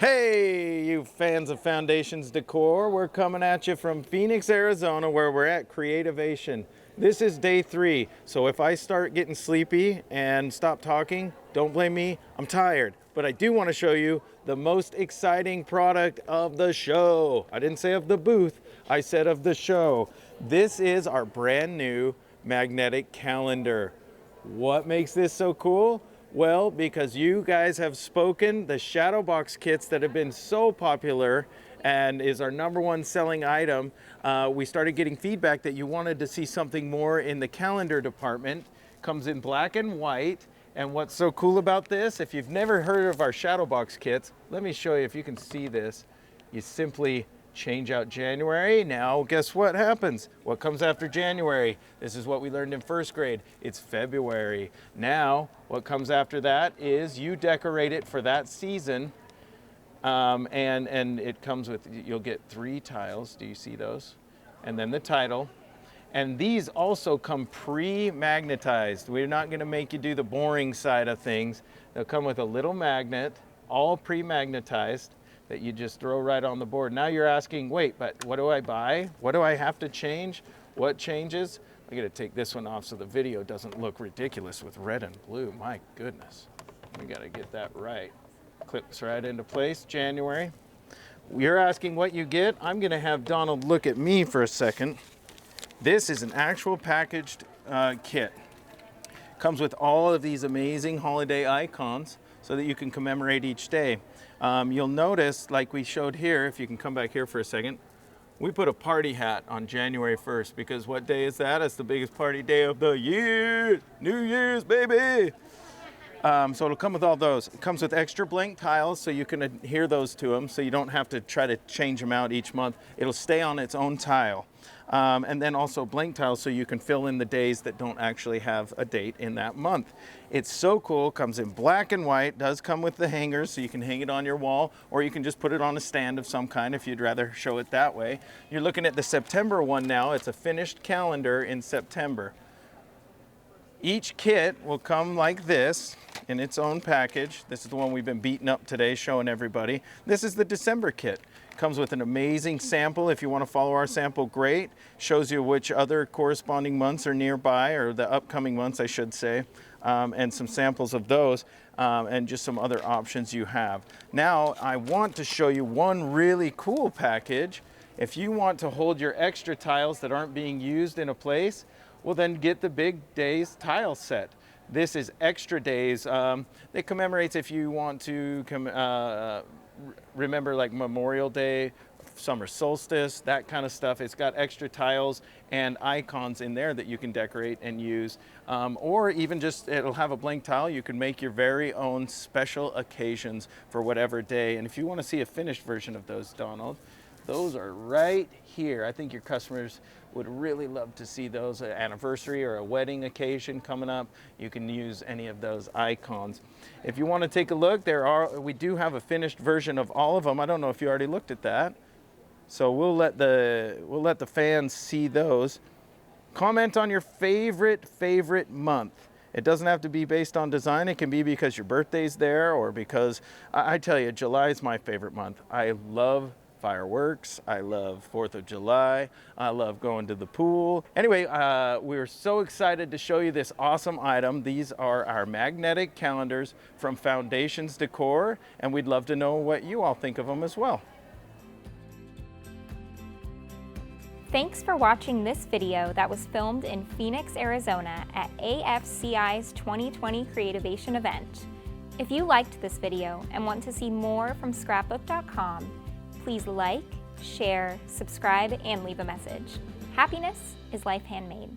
Hey, you fans of Foundations Decor. We're coming at you from Phoenix, Arizona, where we're at Creativation. This is day 3, so if I start getting sleepy and stop talking, don't blame me, I'm tired. But I do want to show you the most exciting product of the show. I didn't say of the booth, I said of the show. This is our brand new magnetic calendar. What makes this so cool? Well, because you guys have spoken, the shadow box kits that have been so popular and is our #1 selling item, we started getting feedback that you wanted to see something more in the calendar department. Comes in black and white. And what's so cool about this, if you've never heard of our shadow box kits, let me show you if you can see this. You simply change out January. Now guess what happens? What comes after January? This is what we learned in first grade. It's February. Now what comes after that is you decorate it for that season, and it comes with, you'll get 3 tiles. Do you see those? And then the title. And these also come pre-magnetized. We're not going to make you do the boring side of things. They'll come with a little magnet, all pre-magnetized, that you just throw right on the board. Now you're asking, wait, but what do I buy? What do I have to change? What changes? I gotta take this one off so the video doesn't look ridiculous with red and blue. My goodness, we gotta get that right. Clips right into place, January. You're asking what you get? I'm gonna have Donald look at me for a second. This is an actual packaged kit. Comes with all of these amazing holiday icons so that you can commemorate each day. You'll notice, like we showed here, if you can come back here for a second, we put a party hat on January 1st because what day is that? It's the biggest party day of the year. New Year's, baby. So it'll come with all those. It comes with extra blank tiles so you can adhere those to them so you don't have to try to change them out each month. It'll stay on its own tile. And then also blank tiles so you can fill in the days that don't actually have a date in that month. It's so cool, comes in black and white, does come with the hangers so you can hang it on your wall, or you can just put it on a stand of some kind if you'd rather show it that way. You're looking at the September one now. It's a finished calendar in September. Each kit will come like this in its own package. This is the one we've been beating up today, showing everybody. This is the December kit. Comes with an amazing sample. If you want to follow our sample, great. Shows you which other corresponding months are nearby, or the upcoming months, I should say, and some samples of those, and just some other options you have. Now, I want to show you one really cool package. If you want to hold your extra tiles that aren't being used in a place, well, then get the Big Days tile set. This is extra days. It commemorates if you want to remember like Memorial Day, summer solstice, that kind of stuff. It's got extra tiles and icons in there that you can decorate and use. Or even just, it'll have a blank tile. You can make your very own special occasions for whatever day. And if you want to see a finished version of those, Donald, those are right here. I think your customers would really love to see those. An anniversary or a wedding occasion coming up, you can use any of those icons. If you want to take a look, we do have a finished version of all of them. I don't know if you already looked at that. So we'll let the fans see those. Comment on your favorite month. It doesn't have to be based on design. It can be because your birthday's there, or because, I tell you, July is my favorite month. I love fireworks. I love 4th of July. I love going to the pool. Anyway, we're so excited to show you this awesome item. These are our magnetic calendars from Foundations Decor, and we'd love to know what you all think of them as well. Thanks for watching this video that was filmed in Phoenix, Arizona at AFCI's 2020 Creativation event. If you liked this video and want to see more from Scrapbook.com, please like, share, subscribe, and leave a message. Happiness is life handmade.